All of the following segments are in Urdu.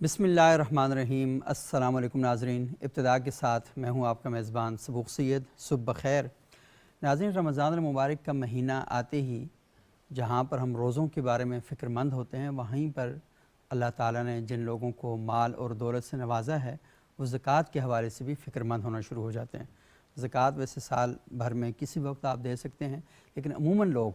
بسم اللہ الرحمن الرحیم۔ السلام علیکم ناظرین، ابتدا کے ساتھ میں ہوں آپ کا میزبان سبوق سید۔ صبح بخیر ناظرین، رمضان المبارک کا مہینہ آتے ہی جہاں پر ہم روزوں کے بارے میں فکر مند ہوتے ہیں، وہیں پر اللہ تعالیٰ نے جن لوگوں کو مال اور دولت سے نوازا ہے وہ زکوٰۃ کے حوالے سے بھی فکر مند ہونا شروع ہو جاتے ہیں۔ زکوٰۃ ویسے سال بھر میں کسی وقت آپ دے سکتے ہیں، لیکن عموماً لوگ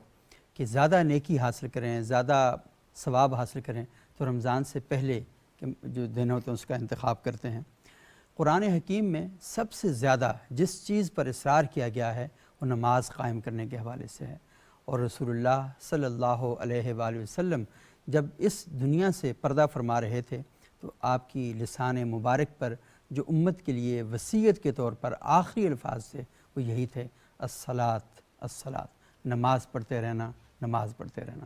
کہ زیادہ نیکی حاصل کریں، زیادہ ثواب حاصل کریں تو رمضان سے پہلے جو دن ہوتے ہیں اس کا انتخاب کرتے ہیں۔ قرآن حکیم میں سب سے زیادہ جس چیز پر اصرار کیا گیا ہے وہ نماز قائم کرنے کے حوالے سے ہے، اور رسول اللہ صلی اللہ علیہ وآلہ وسلم جب اس دنیا سے پردہ فرما رہے تھے تو آپ کی لسان مبارک پر جو امت کے لیے وصیت کے طور پر آخری الفاظ تھے وہ یہی تھے، الصلاۃ الصلاۃ، نماز پڑھتے رہنا، نماز پڑھتے رہنا۔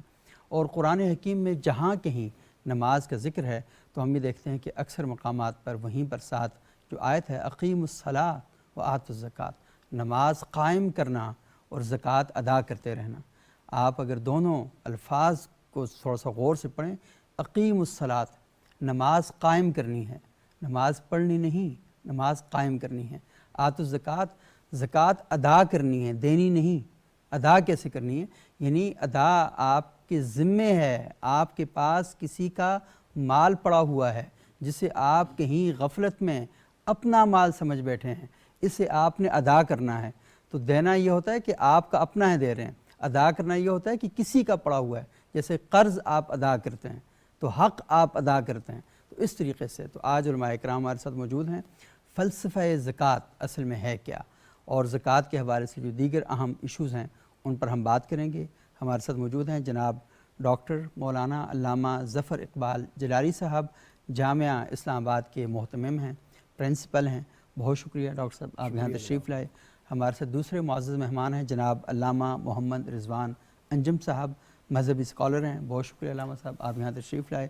اور قرآن حکیم میں جہاں کہیں نماز کا ذکر ہے تو ہم بھی دیکھتے ہیں کہ اکثر مقامات پر وہیں پر ساتھ جو آیت ہے اقیم الصلاۃ و آتوا الزکوٰۃ، نماز قائم کرنا اور زکوٰۃ ادا کرتے رہنا۔ آپ اگر دونوں الفاظ کو تھوڑا سا غور سے پڑھیں، اقیم الصلاۃ، نماز قائم کرنی ہے، نماز پڑھنی نہیں، نماز قائم کرنی ہے۔ آتوا الزکوٰۃ، زکوٰۃ ادا کرنی ہے، دینی نہیں۔ ادا کیسے کرنی ہے؟ یعنی ادا آپ کے ذمے ہے، آپ کے پاس کسی کا مال پڑا ہوا ہے جسے آپ کہیں غفلت میں اپنا مال سمجھ بیٹھے ہیں، اسے آپ نے ادا کرنا ہے۔ تو دینا یہ ہوتا ہے کہ آپ کا اپنا ہے دے رہے ہیں، ادا کرنا یہ ہوتا ہے کہ کسی کا پڑا ہوا ہے، جیسے قرض آپ ادا کرتے ہیں تو حق آپ ادا کرتے ہیں۔ تو اس طریقے سے تو آج علماء اکرام ہمارے ساتھ موجود ہیں۔ فلسفہ زکوٰۃ اصل میں ہے کیا، اور زکوٰۃ کے حوالے سے جو دیگر اہم ایشوز ہیں ان پر ہم بات کریں گے۔ ہمارے ساتھ موجود ہیں جناب ڈاکٹر مولانا علامہ ظفر اقبال جلالی صاحب، جامعہ اسلام آباد کے محتمم ہیں، پرنسپل ہیں۔ بہت شکریہ ڈاکٹر صاحب آپ یہاں تشریف لائے۔ ہمارے ساتھ دوسرے معزز مہمان ہیں جناب علامہ محمد رضوان انجم صاحب، مذہبی اسکالر ہیں۔ بہت شکریہ علامہ صاحب آپ یہاں تشریف لائے۔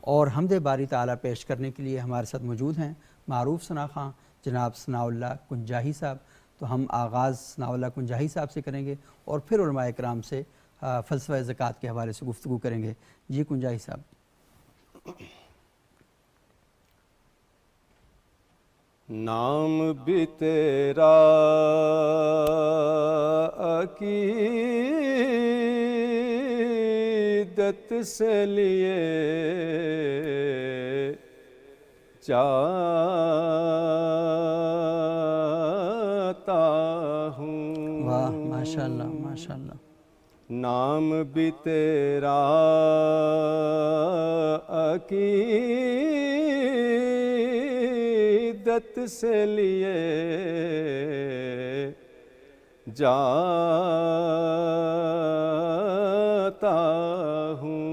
اور حمد باری تعالیٰ پیش کرنے کے لیے ہمارے ساتھ موجود ہیں معروف ثناء خواں جناب ثناء اللہ کنجاہی صاحب۔ تو ہم آغاز ثناء اللہ کنجاہی صاحب سے کریں گے اور پھر علماء اکرام سے فلسفہ زکوٰۃ کے حوالے سے گفتگو کریں گے۔ جی کنجاہی صاحب۔ نام بھی تیرا عقیدت سے لیے جاتا ہوں۔ واہ ماشاء اللہ ماشاء اللہ۔ نام بھی تیرا عقیدت سے لیے جاتا ہوں۔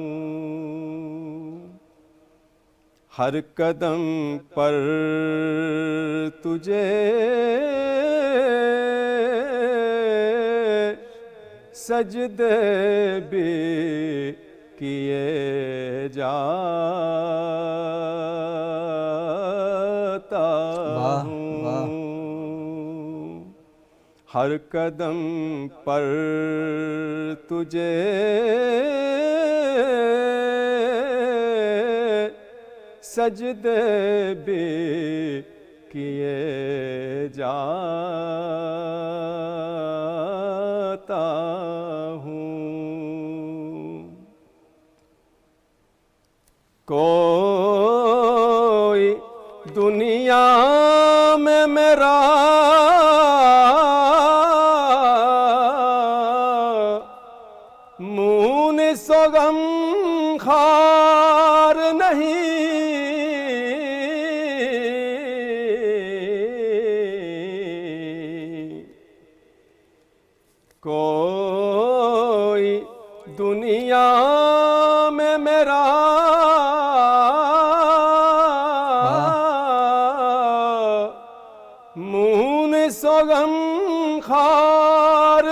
ہر قدم پر تجھے سجدے بھی کیے جاتا ہوں۔ ہر قدم پر تجھے سجدے بھی کیے جاتا ہوں۔ کوئی دنیا میں میرا مونس و غم خوار نہیں، کوئی دنیا میں میرا مونس و غم خوار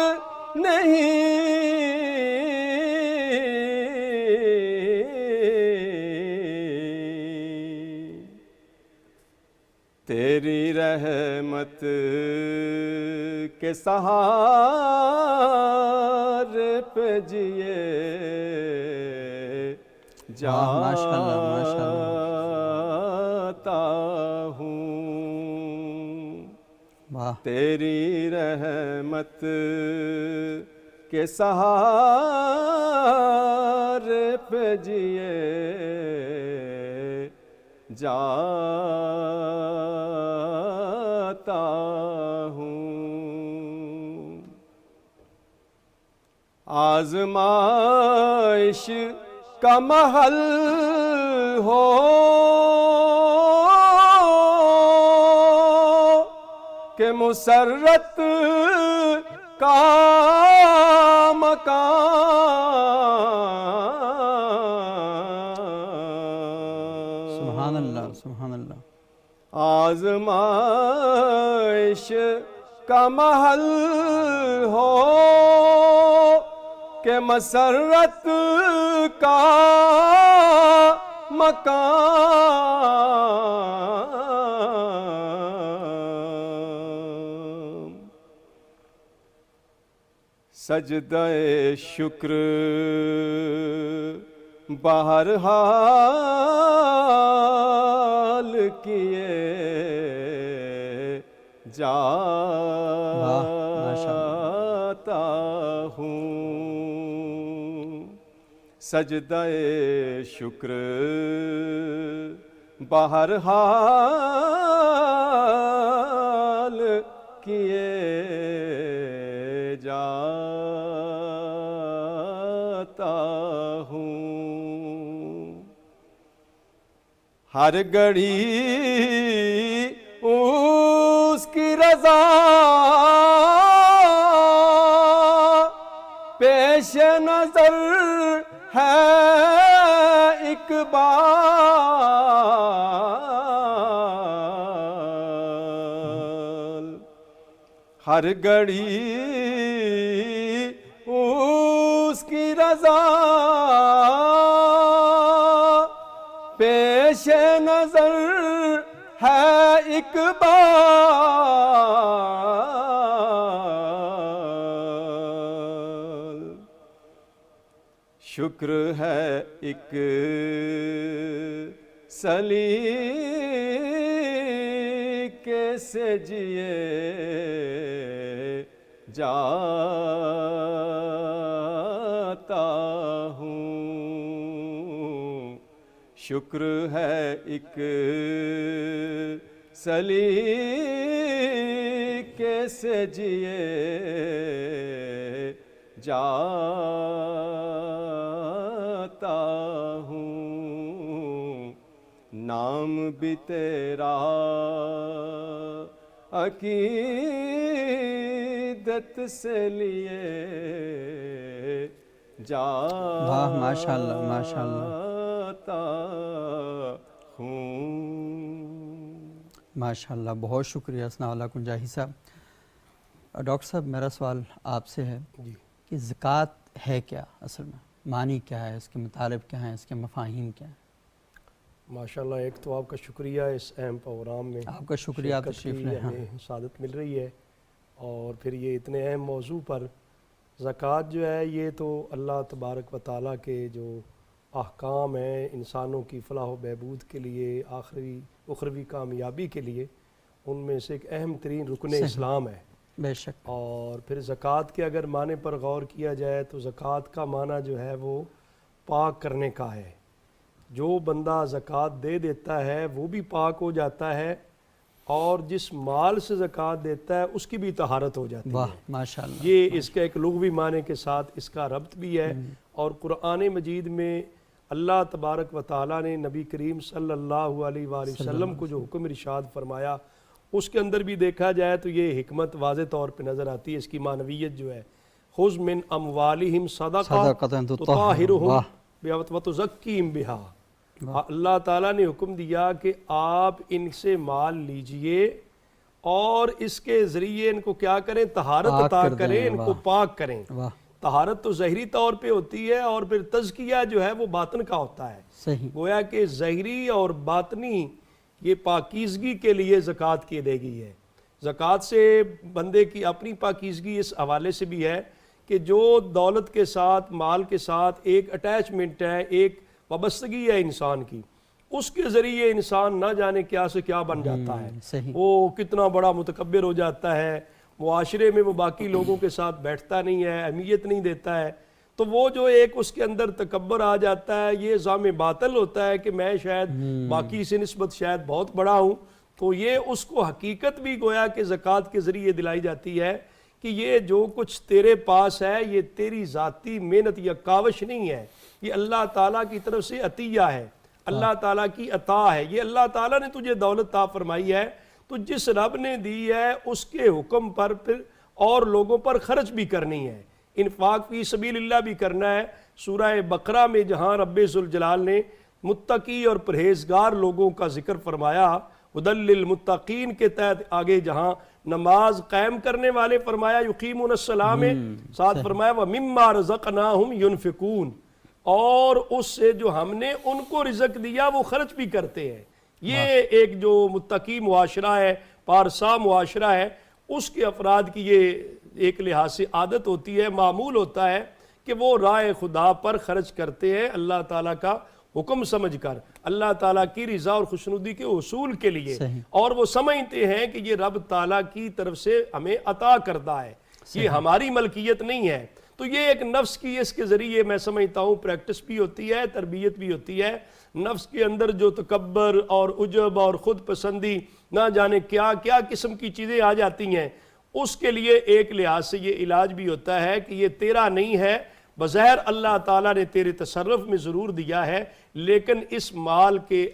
نہیں۔ تیری رحمت کے سہارے پہ جیے ماشاء اللہ ماشاء اللہ۔ واہ تیری رحمت کے سہارے پہ جیے جاتا ہوں. آزمائش کا محل ہو کہ مسرت کا مکان. سبحان اللہ سبحان اللہ. آزمائش کا محل ہو کہ مسرت کا مکان. سجدہ شکر بہرحال کیے جاتا ہوں. سجدہ شکر بہرحال کیے جاتا ہوں. ہر گھڑی اس کی رضا پیش نظر ہے اقبال. ہر گھڑی اس کی رضا پیش نظر ہے اقبال. شکر ہے ایک سلیقے سے جیے جاتا ہوں. شکر ہے ایک سلیقے سے جیے جاتا ہوں. نام بھی تیرا عقیدت سے لیے واہ ماشاء اللہ ماشاء اللہ جاتا ہوں. ماشاء اللہ. بہت شکریہ ثناء اللہ کنجاہی صاحب. ڈاکٹر صاحب میرا سوال آپ سے ہے کہ زکوٰۃ ہے کیا اصل میں، معنی کیا ہے، اس کے مطالب کیا ہیں، اس کے مفاہیم کیا ہیں؟ ماشاءاللہ ایک تو آپ کا شکریہ اس اہم پروگرام میں آپ کا شکریہ آپ شرکت تشریف کی لیں. ہمیں سعادت مل رہی ہے. اور پھر یہ اتنے اہم موضوع پر زکوٰۃ جو ہے یہ تو اللہ تبارک و تعالیٰ کے جو احکام ہیں انسانوں کی فلاح و بہبود کے لیے، آخری اخروی کامیابی کے لیے، ان میں سے ایک اہم ترین رکن صحیح. اسلام ہے. بے شک. اور پھر زکوٰۃ کے اگر معنی پر غور کیا جائے تو زکوٰۃ کا معنی جو ہے وہ پاک کرنے کا ہے. جو بندہ زکوٰۃ دے دیتا ہے وہ بھی پاک ہو جاتا ہے، اور جس مال سے زکوٰۃ دیتا ہے اس کی بھی طہارت ہو جاتی واہ ہے. ماشاء اللہ. یہ اس کا ایک لغوی معنی کے ساتھ اس کا ربط بھی ہے. اور قرآن مجید میں اللہ تبارک و تعالیٰ نے نبی کریم صلی اللہ علیہ وآلہ وسلم کو جو حکم ارشاد فرمایا اس کے اندر بھی دیکھا جائے تو یہ حکمت واضح طور پہ نظر آتی ہے. اس کی معنویت جو ہے خذ من اموالہم صدقہ تطہرہم وتزکیہم بہا. اللہ تعالیٰ نے حکم دیا کہ آپ ان سے مال لیجئے اور اس کے ذریعے ان کو کیا کریں، طہارت عطا کریں، ان کو پاک کریں. طہارت تو ظاہری طور پہ ہوتی ہے اور پھر تزکیہ جو ہے وہ باطن کا ہوتا ہے. صحیح. گویا کہ ظاہری اور باطنی یہ پاکیزگی کے لیے زکوٰۃ کی ادائیگی ہے. زکوٰۃ سے بندے کی اپنی پاکیزگی اس حوالے سے بھی ہے کہ جو دولت کے ساتھ، مال کے ساتھ ایک اٹیچمنٹ ہے، ایک وابستگی ہے انسان کی، اس کے ذریعے انسان نہ جانے کیا سے کیا بن جاتا ہے، صحیح، وہ کتنا بڑا متکبر ہو جاتا ہے، معاشرے میں وہ باقی لوگوں کے ساتھ بیٹھتا نہیں ہے، اہمیت نہیں دیتا ہے۔ تو وہ جو ایک اس کے اندر تکبر آ جاتا ہے، یہ ظام باطل ہوتا ہے کہ میں شاید باقی سے نسبت شاید بہت بڑا ہوں، تو یہ اس کو حقیقت بھی گویا کہ زکوٰۃ کے ذریعے دلائی جاتی ہے کہ یہ جو کچھ تیرے پاس ہے یہ تیری ذاتی محنت یا کاوش نہیں ہے، یہ اللہ تعالیٰ کی طرف سے عطیہ ہے، اللہ تعالیٰ کی عطا ہے، یہ اللہ تعالیٰ نے تجھے دولت عطا فرمائی ہے، تو جس رب نے دی ہے اس کے حکم پر پھر اور لوگوں پر خرچ بھی کرنی ہے، انفاق فی سبیل اللہ بھی کرنا ہے۔ سورہ بقرہ میں جہاں رب ذوالجلال نے متقی اور پرہیزگار لوگوں کا ذکر فرمایا، ہدی للمتقین کے تحت آگے جہاں نماز قائم کرنے والے فرمایا یقیمون الصلاۃ میں، ساتھ فرمایا وَمِمَّا رَزَقْنَاهُمْ يُنْفِقُونَ، اور اس سے جو ہم نے ان کو رزق دیا وہ خرچ بھی کرتے ہیں۔ یہ ایک جو متقی معاشرہ ہے، پارسا معاشرہ ہے، اس کے افراد کی یہ ایک لحاظ سے عادت ہوتی ہے، معمول ہوتا ہے کہ وہ راہ خدا پر خرچ کرتے ہیں اللہ تعالیٰ کا حکم سمجھ کر، اللہ تعالیٰ کی رضا اور خوشنودی کے حصول کے لیے، اور وہ سمجھتے ہیں کہ یہ رب تعالیٰ کی طرف سے ہمیں عطا کردہ ہے، یہ ہماری ملکیت نہیں ہے۔ تو یہ ایک نفس کی اس کے ذریعے میں سمجھتا ہوں پریکٹس بھی ہوتی ہے، تربیت بھی ہوتی ہے۔ نفس کے اندر جو تکبر اور عجب اور خود پسندی نہ جانے کیا کیا قسم کی چیزیں آ جاتی ہیں، اس کے لیے ایک لحاظ سے یہ علاج بھی ہوتا ہے کہ یہ تیرا نہیں ہے، بظاہر اللہ تعالیٰ نے تیرے تصرف میں ضرور دیا ہے، لیکن اس مال کے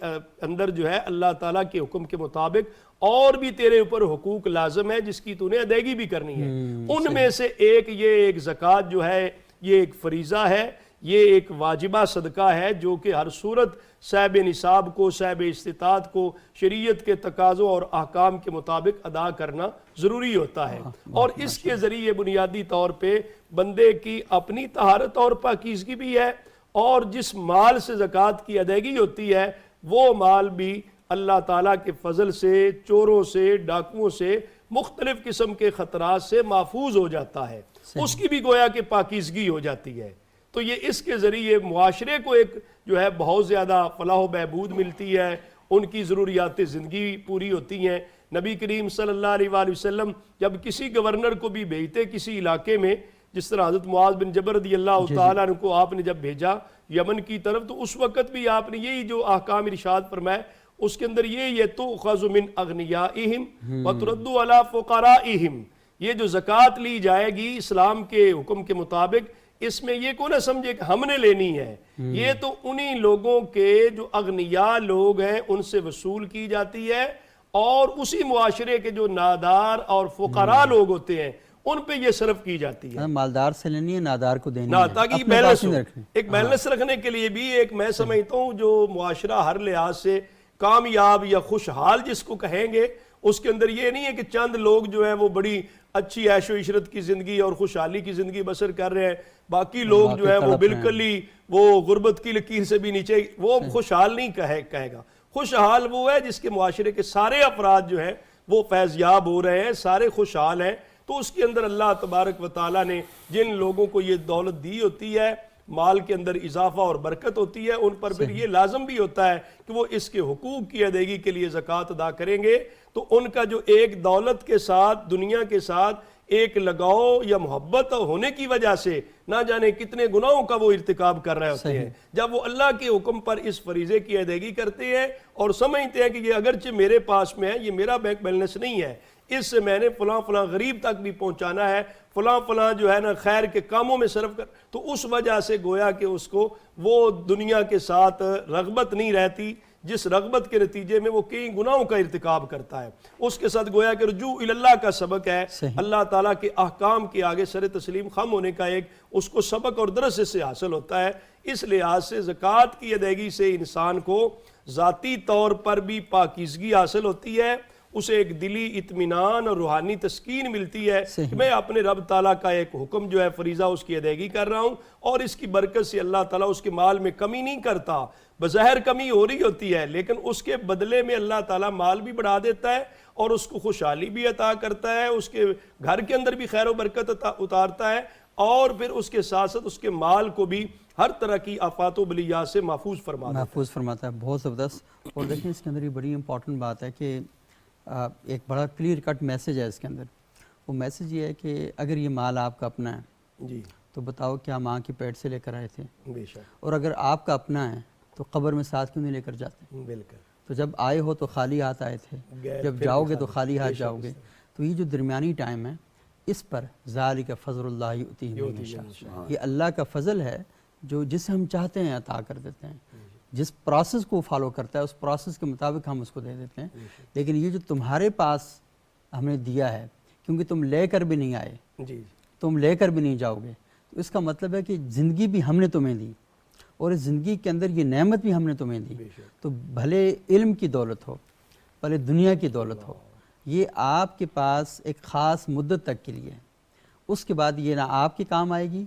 اندر جو ہے اللہ تعالیٰ کے حکم کے مطابق اور بھی تیرے اوپر حقوق لازم ہے جس کی تو نے ادائیگی بھی کرنی ہے۔ ان میں سے ایک زکوٰۃ جو ہے یہ ایک فریضہ ہے، یہ ایک واجبہ صدقہ ہے جو کہ ہر صورت صاحب نصاب کو، صاحب استطاعت کو شریعت کے تقاضوں اور احکام کے مطابق ادا کرنا ضروری ہوتا ہے، اور اس کے ذریعے بنیادی طور پہ بندے کی اپنی طہارت اور پاکیزگی بھی ہے، اور جس مال سے زکوٰۃ کی ادائیگی ہوتی ہے وہ مال بھی اللہ تعالیٰ کے فضل سے، چوروں سے، ڈاکوؤں سے، مختلف قسم کے خطرات سے محفوظ ہو جاتا ہے، اس کی بھی گویا کہ پاکیزگی ہو جاتی ہے۔ تو یہ اس کے ذریعے معاشرے کو ایک جو ہے بہت زیادہ فلاح و بہبود ملتی ہے، ان کی ضروریات زندگی پوری ہوتی ہیں۔ نبی کریم صلی اللہ علیہ وآلہ وسلم جب کسی گورنر کو بھی بھیجتے کسی علاقے میں، جس طرح حضرت معاذ بن جبل رضی اللہ تعالیٰ عنہ کو آپ نے جب بھیجا یمن کی طرف، تو اس وقت بھی آپ نے یہی جو احکام ارشاد فرمائے، اس کے اندر یہ تؤخذ من اغنیائہم وترد علی فقرائہم، یہ جو زکوٰۃ لی جائے گی اسلام کے حکم کے مطابق، اس میں یہ کو نہ سمجھے کہ ہم نے لینی ہے، یہ تو انہی لوگوں کے جو اغنیاء لوگ ہیں ان سے وصول کی جاتی ہے، اور اسی معاشرے کے جو نادار اور فقراء لوگ ہوتے ہیں ان پہ یہ صرف کی جاتی ہے۔ مالدار سے لینی ہے، نادار کو دینی ہے، تاکہ بیلنس ہو، ایک بیلنس رکھنے کے لیے بھی ایک میں سمجھتا ہوں جو معاشرہ ہر لحاظ سے کامیاب یا خوشحال جس کو کہیں گے، اس کے اندر یہ نہیں ہے کہ چند لوگ جو ہیں وہ بڑی اچھی عیش و عشرت کی زندگی اور خوشحالی کی زندگی بسر کر رہے ہیں، باقی لوگ جو ہیں وہ بالکل ہی وہ غربت کی لکیر سے بھی نیچے، وہ خوشحال نہیں کہے گا۔ خوشحال وہ ہے جس کے معاشرے کے سارے افراد جو ہیں وہ فیضیاب ہو رہے ہیں، سارے خوشحال ہیں، تو اس کے اندر اللہ تبارک و تعالیٰ نے جن لوگوں کو یہ دولت دی ہوتی ہے، مال کے اندر اضافہ اور برکت ہوتی ہے، ان پر پھر یہ لازم بھی ہوتا ہے کہ وہ اس کے حقوق کی ادائیگی کے لیے زکوٰۃ ادا کریں گے، تو ان کا جو ایک دولت کے ساتھ، دنیا کے ساتھ ایک لگاؤ یا محبت ہونے کی وجہ سے نہ جانے کتنے گناہوں کا وہ ارتکاب کر رہے ہوتے ہیں، جب وہ اللہ کے حکم پر اس فریضے کی ادائیگی کرتے ہیں اور سمجھتے ہیں کہ یہ اگرچہ میرے پاس میں ہے، یہ میرا بینک بیلنس نہیں ہے، اس سے میں نے فلاں فلاں غریب تک بھی پہنچانا ہے، فلاں فلاں جو ہے نا خیر کے کاموں میں صرف کر، تو اس وجہ سے گویا کہ اس کو وہ دنیا کے ساتھ رغبت نہیں رہتی، جس رغبت کے نتیجے میں وہ کئی گناہوں کا ارتکاب کرتا ہے، اس کے ساتھ گویا کہ رجوع اللہ کا سبق ہے، اللہ تعالیٰ کے احکام کے آگے سر تسلیم خم ہونے کا ایک اس کو سبق اور درس سے حاصل ہوتا ہے۔ اس لحاظ سے زکوٰۃ کی ادائیگی سے انسان کو ذاتی طور پر بھی پاکیزگی حاصل ہوتی ہے، اسے ایک دلی اطمینان اور روحانی تسکین ملتی ہے کہ میں اپنے رب تعالیٰ کا ایک حکم جو ہے فریضہ اس کی ادائیگی کر رہا ہوں، اور اس کی برکت سے اللہ تعالیٰ اس کے مال میں کمی نہیں کرتا، بظاہر کمی ہو رہی ہوتی ہے لیکن اس کے بدلے میں اللہ تعالیٰ مال بھی بڑھا دیتا ہے اور اس کو خوشحالی بھی عطا کرتا ہے، اس کے گھر کے اندر بھی خیر و برکت اتارتا ہے، اور پھر اس کے ساتھ ساتھ اس کے مال کو بھی ہر طرح کی آفات و بلیات سے محفوظ فرما دیتا محفوظ فرماتا ہے. بہت زبردست. اور دیکھیں اس کے اندر یہ بڑی امپورٹنٹ بات ہے کہ ایک بڑا کلیئر کٹ میسج ہے اس کے اندر. وہ میسج یہ ہے کہ اگر یہ مال آپ کا اپنا ہے ہے. جی تو بتاؤ کیا ماں کے پیٹ سے لے کر آئے تھے؟ بے شک، اور اگر آپ کا اپنا ہے تو قبر میں ساتھ کیوں نہیں لے کر جاتے؟ بالکل. تو جب آئے ہو تو خالی ہاتھ آئے تھے، گئے جب پھر جاؤ بھی گے تو خالی ہاتھ بے شک جاؤ گے. تو یہ جو درمیانی ٹائم ہے اس پر ذالک فضل اللہ یؤتیہ من یشاء، یہ اللہ کا فضل ہے جو جسے ہم چاہتے ہیں عطا کر دیتے ہیں. جس پروسیس کو فالو کرتا ہے اس پروسیس کے مطابق ہم اس کو دے دیتے ہیں. لیکن یہ جو تمہارے پاس ہم نے دیا ہے، کیونکہ تم لے کر بھی نہیں آئے، جی تم لے کر بھی نہیں جاؤ گے، تو اس کا مطلب ہے کہ زندگی بھی ہم نے تمہیں دی اور اس زندگی کے اندر یہ نعمت بھی ہم نے تمہیں دی. تو بھلے علم کی دولت ہو، بھلے دنیا کی دولت ہو، یہ آپ کے پاس ایک خاص مدت تک کے لیے ہے. اس کے بعد یہ نہ آپ کے کام آئے گی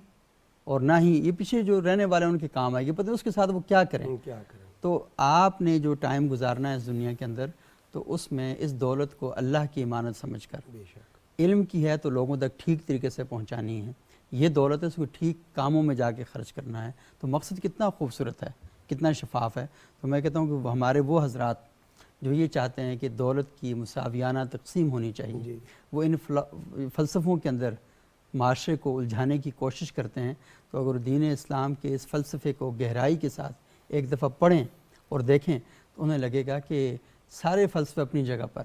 اور نہ ہی یہ پیچھے جو رہنے والے ان کے کام آئے گی. پتہ ہے اس کے ساتھ وہ کیا کریں. کیا کریں. تو آپ نے جو ٹائم گزارنا ہے اس دنیا کے اندر، تو اس میں اس دولت کو اللہ کی امانت سمجھ کر، بے شک. علم کی ہے تو لوگوں تک ٹھیک طریقے سے پہنچانی ہے. یہ دولت ہے اس کو ٹھیک کاموں میں جا کے خرچ کرنا ہے. تو مقصد کتنا خوبصورت ہے، کتنا شفاف ہے. تو میں کہتا ہوں کہ ہمارے وہ حضرات جو یہ چاہتے ہیں کہ دولت کی مساویانہ تقسیم ہونی چاہیے، وہ ان فلسفوں کے اندر معاشرے کو الجھانے کی کوشش کرتے ہیں. تو اگر دین اسلام کے اس فلسفے کو گہرائی کے ساتھ ایک دفعہ پڑھیں اور دیکھیں تو انہیں لگے گا کہ سارے فلسفے اپنی جگہ پر،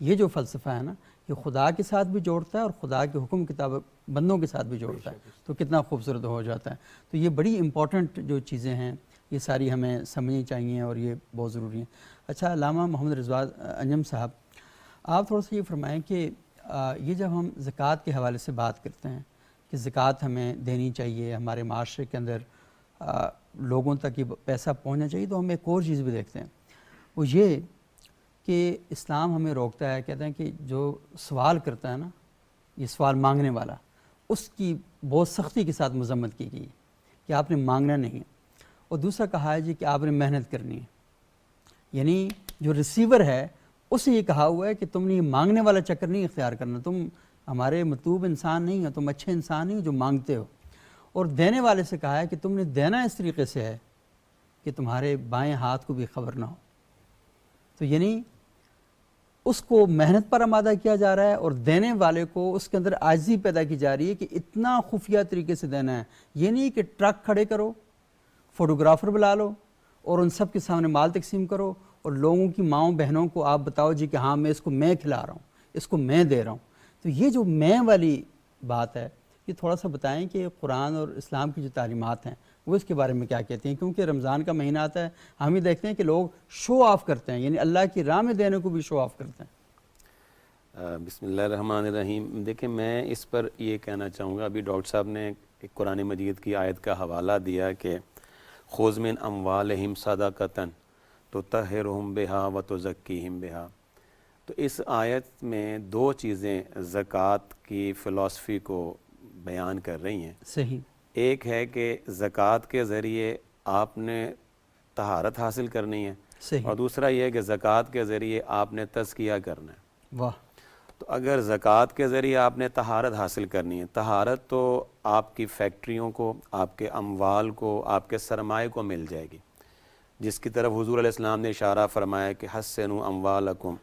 یہ جو فلسفہ ہے نا یہ خدا کے ساتھ بھی جوڑتا ہے اور خدا کے حکم کتاب بندوں کے ساتھ بھی جوڑتا ہے. تو کتنا خوبصورت ہو جاتا ہے. تو یہ بڑی امپورٹنٹ جو چیزیں ہیں یہ ساری ہمیں سمجھنی چاہیے اور یہ بہت ضروری ہیں. اچھا علامہ محمد رضوان انجم صاحب، آپ تھوڑا سا یہ فرمائیں کہ یہ جب ہم زکوٰۃ کے حوالے سے بات کرتے ہیں کہ زکوٰۃ ہمیں دینی چاہیے، ہمارے معاشرے کے اندر لوگوں تک یہ پیسہ پہنچنا چاہیے، تو ہم ایک اور چیز بھی دیکھتے ہیں، وہ یہ کہ اسلام ہمیں روکتا ہے. کہتے ہیں کہ جو سوال کرتا ہے نا، یہ سوال مانگنے والا، اس کی بہت سختی کے ساتھ مذمت کی گئی ہے کہ آپ نے مانگنا نہیں ہے. اور دوسرا کہا ہے جی کہ آپ نے محنت کرنی ہے. یعنی جو ریسیور ہے اسے یہ کہا ہوا ہے کہ تم نے یہ مانگنے والا چکر نہیں اختیار کرنا، تم ہمارے مطلوب انسان نہیں ہو، تم اچھے انسان نہیں ہو جو مانگتے ہو. اور دینے والے سے کہا ہے کہ تم نے دینا اس طریقے سے ہے کہ تمہارے بائیں ہاتھ کو بھی خبر نہ ہو. تو یعنی اس کو محنت پر آمادہ کیا جا رہا ہے اور دینے والے کو اس کے اندر عاجزی پیدا کی جا رہی ہے کہ اتنا خفیہ طریقے سے دینا ہے. یہ نہیں کہ ٹرک کھڑے کرو، فوٹوگرافر بلا لو اور ان سب کے سامنے مال تقسیم کرو اور لوگوں کی ماؤں بہنوں کو آپ بتاؤ جی کہ ہاں میں اس کو میں کھلا رہا ہوں، اس کو میں دے رہا ہوں. تو یہ جو میں والی بات ہے یہ تھوڑا سا بتائیں کہ قرآن اور اسلام کی جو تعلیمات ہیں وہ اس کے بارے میں کیا کہتی ہیں. کیونکہ رمضان کا مہینہ آتا ہے، ہم ہی دیکھتے ہیں کہ لوگ شو آف کرتے ہیں، یعنی اللہ کی راہ میں دینے کو بھی شو آف کرتے ہیں. بسم اللہ الرحمن الرحیم. دیکھیں میں اس پر یہ کہنا چاہوں گا، ابھی ڈاکٹر صاحب نے ایک قرآن مجید کی آیت کا حوالہ دیا کہ خذ من اموالہم صدقۃ تطہرہم بہا وتزکیہم بہا. تو اس آیت میں دو چیزیں زکوٰۃ کی فلسفی کو بیان کر رہی ہیں. صحیح. ایک ہے کہ زکوٰۃ کے ذریعے آپ نے طہارت حاصل کرنی ہے، صحیح. اور دوسرا یہ ہے کہ زکوٰۃ کے ذریعے آپ نے تزکیہ کرنا ہے. واہ. تو اگر زکوٰۃ کے ذریعے آپ نے طہارت حاصل کرنی ہے، طہارت تو آپ کی فیکٹریوں کو، آپ کے اموال کو، آپ کے سرمائے کو مل جائے گی، جس کی طرف حضور علیہ السلام نے اشارہ فرمایا کہ حسنوا اموالکم،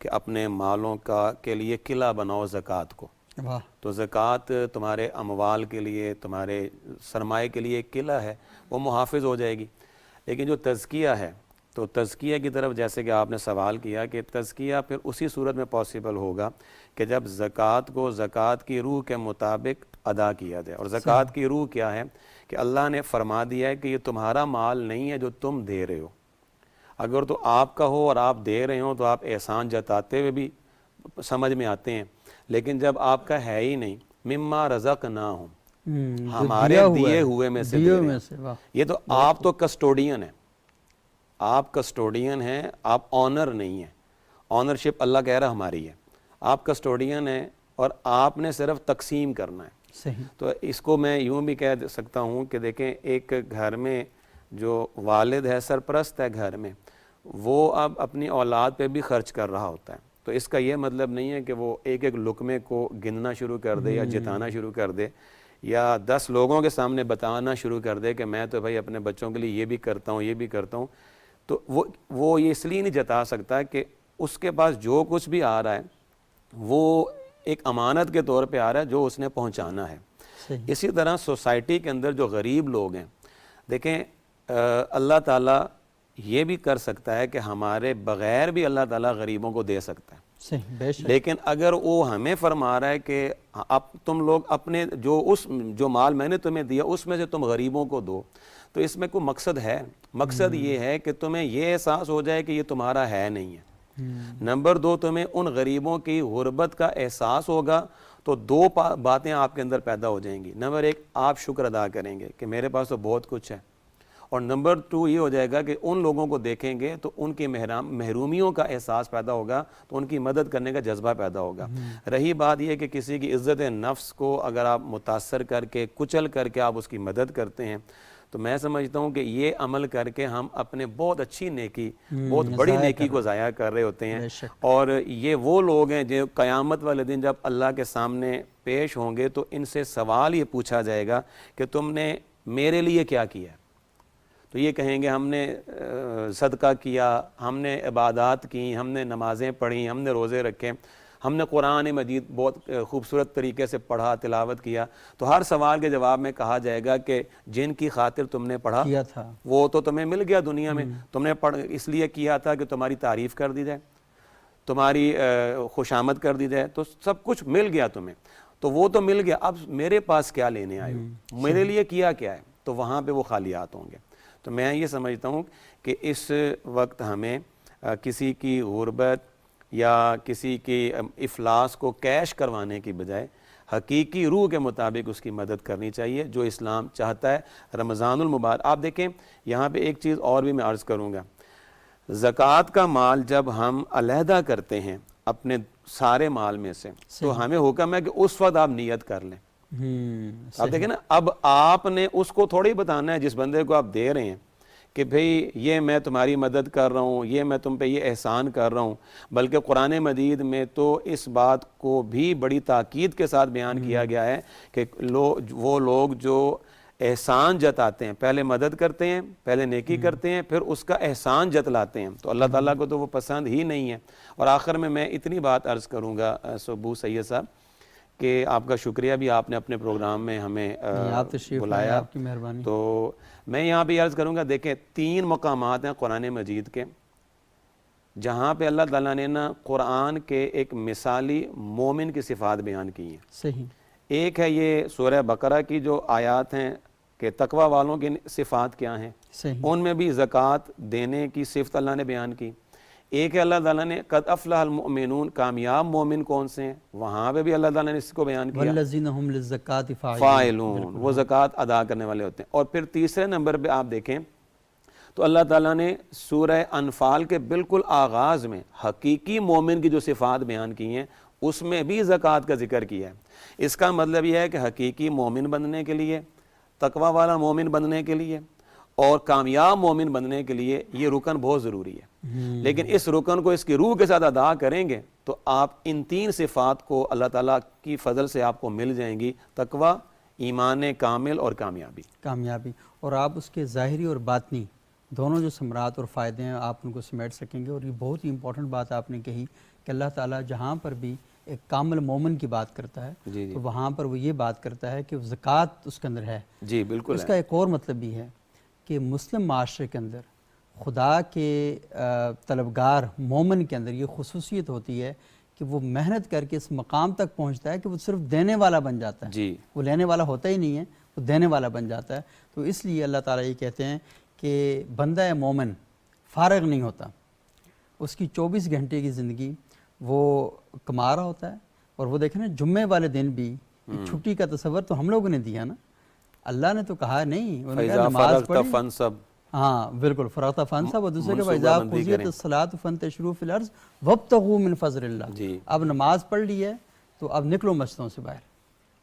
کہ اپنے مالوں کے لیے قلعہ بناؤ زکوٰۃ کو. واہ. تو زکوٰۃ تمہارے اموال کے لیے، تمہارے سرمائے کے لیے ایک قلعہ ہے، وہ محافظ ہو جائے گی. لیکن جو تزکیہ ہے، تو تزکیہ کی طرف جیسے کہ آپ نے سوال کیا کہ تزکیہ پھر اسی صورت میں پاسبل ہوگا کہ جب زکوٰۃ کو زکوٰۃ کی روح کے مطابق ادا کیا جائے. اور زکوٰۃ کی روح کیا ہے کہ اللہ نے فرما دیا ہے کہ یہ تمہارا مال نہیں ہے جو تم دے رہے ہو. اگر تو آپ کا ہو اور آپ دے رہے ہوں تو آپ احسان جتاتے ہوئے بھی سمجھ میں آتے ہیں، لیکن جب آپ کا ہے ہی نہیں، مما رزقناہم، ہمارے دیے ہوئے میں سے دے رہے ہیں. یہ تو آپ تو کسٹوڈین ہیں، آپ کسٹوڈین ہیں، آپ آنر نہیں ہیں. آنرشپ اللہ کہہ رہا ہماری ہے، آپ کسٹوڈین ہیں اور آپ نے صرف تقسیم کرنا ہے. صحیح. تو اس کو میں یوں بھی کہہ سکتا ہوں کہ دیکھیں ایک گھر میں جو والد ہے، سرپرست ہے گھر میں، وہ اب اپنی اولاد پہ بھی خرچ کر رہا ہوتا ہے. تو اس کا یہ مطلب نہیں ہے کہ وہ ایک ایک لقمے کو گننا شروع کر دے یا جتانا شروع کر دے. یا 10 لوگوں کے سامنے بتانا شروع کر دے کہ میں تو بھائی اپنے بچوں کے لیے یہ بھی کرتا ہوں، یہ بھی کرتا ہوں، تو وہ یہ اس لیے نہیں جتا سکتا کہ اس کے پاس جو کچھ بھی آ رہا ہے وہ ایک امانت کے طور پہ آ رہا ہے جو اس نے پہنچانا ہے۔ اسی طرح سوسائٹی کے اندر جو غریب لوگ ہیں، دیکھیں اللہ تعالیٰ یہ بھی کر سکتا ہے کہ ہمارے بغیر بھی اللہ تعالیٰ غریبوں کو دے سکتا ہے، لیکن اگر وہ ہمیں فرما رہا ہے کہ اب تم لوگ اپنے جو مال میں نے تمہیں دیا اس میں سے تم غریبوں کو دو، تو اس میں کوئی مقصد ہے؟ مقصد یہ ہے کہ تمہیں یہ احساس ہو جائے کہ یہ تمہارا ہے نہیں ہے۔ نمبر 2، تمہیں ان غریبوں کی غربت کا احساس ہوگا تو 2 باتیں آپ کے اندر پیدا ہو جائیں گی۔ نمبر 1، آپ شکر ادا کریں گے کہ میرے پاس تو بہت کچھ ہے، اور نمبر 2 یہ ہو جائے گا کہ ان لوگوں کو deکھیں گے تو ان کی محرومیوں کا احساس پیدا ہوگا، تو ان کی مدد کرنے کا جذبہ پیدا ہوگا۔ رہی بات یہ کہ کسی کی عزت نفس کو اگر آپ متاثر کر کے کچل کر کے آپ اس کی مدد کرتے ہیں، تو میں سمجھتا ہوں کہ یہ عمل کر کے ہم اپنے بہت اچھی نیکی، بہت بڑی نیکی کو ضائع کر رہے ہوتے ہیں۔ اور یہ وہ لوگ ہیں جو قیامت والے دن جب اللہ کے سامنے پیش ہوں گے تو ان سے سوال یہ پوچھا جائے گا کہ تم نے میرے لیے کیا کیا؟ تو یہ کہیں گے ہم نے صدقہ کیا، ہم نے عبادات کی، ہم نے نمازیں پڑھیں، ہم نے روزے رکھے، ہم نے قرآن مجید بہت خوبصورت طریقے سے پڑھا، تلاوت کیا۔ تو ہر سوال کے جواب میں کہا جائے گا کہ جن کی خاطر تم نے پڑھا تھا وہ تو تمہیں مل گیا دنیا میں، تم نے اس لیے کیا تھا کہ تمہاری تعریف کر دی جائے، تمہاری خوشامد کر دی جائے، تو سب کچھ مل گیا تمہیں، تو وہ تو مل گیا، اب میرے پاس کیا لینے آئے ہو، میرے لیے کیا کیا ہے؟ تو وہاں پہ وہ خالیات ہوں گے۔ تو میں یہ سمجھتا ہوں کہ اس وقت ہمیں کسی کی غربت یا کسی کی افلاس کو کیش کروانے کی بجائے حقیقی روح کے مطابق اس کی مدد کرنی چاہیے، جو اسلام چاہتا ہے۔ رمضان المبارک آپ دیکھیں، یہاں پہ ایک چیز اور بھی میں عرض کروں گا، زکوٰۃ کا مال جب ہم علیحدہ کرتے ہیں اپنے سارے مال میں سے، تو ہمیں حکم ہے کہ اس وقت آپ نیت کر لیں۔ آپ دیکھیں نا، اب آپ نے اس کو تھوڑی بتانا ہے جس بندے کو آپ دے رہے ہیں کہ بھئی یہ میں تمہاری مدد کر رہا ہوں، یہ میں تم پہ یہ احسان کر رہا ہوں، بلکہ قرآن مجید میں تو اس بات کو بھی بڑی تاکید کے ساتھ بیان کیا گیا ہے کہ وہ لوگ جو احسان جتاتے ہیں، پہلے مدد کرتے ہیں، پہلے نیکی کرتے ہیں، پھر اس کا احسان جتلاتے ہیں، تو اللہ تعالیٰ کو تو وہ پسند ہی نہیں ہے۔ اور آخر میں اتنی بات عرض کروں گا سبو سید صاحب کہ آپ کا شکریہ بھی، آپ نے اپنے پروگرام میں ہمیں بلایا، آپ کی مہربانی۔ تو میں یہاں پہ عرض کروں گا، دیکھیں 3 مقامات ہیں قرآن مجید کے جہاں پہ اللہ تعالیٰ نے نا قرآن کے ایک مثالی مومن کی صفات بیان کی ہیں۔ صحیح۔ ایک ہے یہ سورہ بقرہ کی جو آیات ہیں کہ تقوی والوں کی صفات کیا ہیں، ان میں بھی زکوٰۃ دینے کی صفت اللہ نے بیان کی۔ ایک ہے اللہ تعالیٰ نے قد افلح المؤمنون، کامیاب مومن کون سے ہیں، وہاں پہ بھی اللہ تعالیٰ نے اس کو بیان کیا، والذین ہم للزکاۃ فاعلون، وہ زکوٰۃ ادا کرنے والے ہوتے ہیں۔ اور پھر تیسرے نمبر پہ آپ دیکھیں تو اللہ تعالیٰ نے سورہ انفال کے بالکل آغاز میں حقیقی مومن کی جو صفات بیان کی ہیں اس میں بھی زکوٰۃ کا ذکر کیا ہے۔ اس کا مطلب یہ ہے کہ حقیقی مومن بننے کے لیے، تقوی والا مومن بننے کے لیے اور کامیاب مومن بننے کے لیے یہ رکن بہت ضروری ہے، لیکن اس رکن کو اس کی روح کے ساتھ ادا کریں گے تو آپ ان 3 صفات کو اللہ تعالیٰ کی فضل سے آپ کو مل جائیں گی، تقوی، ایمان کامل اور کامیابی۔ اور آپ اس کے ظاہری اور باطنی دونوں جو ثمرات اور فائدے ہیں آپ ان کو سمیٹ سکیں گے۔ اور یہ بہت ہی امپورٹنٹ بات آپ نے کہی کہ اللہ تعالیٰ جہاں پر بھی ایک کامل مومن کی بات کرتا ہے تو وہاں پر وہ یہ بات کرتا ہے کہ زکوٰۃ اس کے اندر ہے۔ جی بالکل۔ اس کا ایک اور مطلب بھی ہے کہ مسلم معاشرے کے اندر خدا کے طلبگار مومن کے اندر یہ خصوصیت ہوتی ہے کہ وہ محنت کر کے اس مقام تک پہنچتا ہے کہ وہ صرف دینے والا بن جاتا ہے، وہ لینے والا ہوتا ہی نہیں ہے، وہ دینے والا بن جاتا ہے۔ تو اس لیے اللہ تعالیٰ یہ کہتے ہیں کہ بندہ مومن فارغ نہیں ہوتا، اس کی 24 گھنٹے کی زندگی وہ کما رہا ہوتا ہے۔ اور وہ دیکھیں نا، جمعے والے دن بھی چھٹی کا تصور تو ہم لوگوں نے دیا نا، اللہ نے تو کہا نہیں، انہوں نے کہا نماز پڑھی، ہاں بالکل، فرغت فانصب، اور دوسرے کہ وَإِذَا قُضِيَتِ الصَّلَاةُ فَانتَشِرُوا فِي الْأَرْضِ وَابْتَغُوا مِن فَضْلِ اللَّهِ۔ اب نماز پڑھ لی ہے تو اب نکلو مسجدوں سے باہر،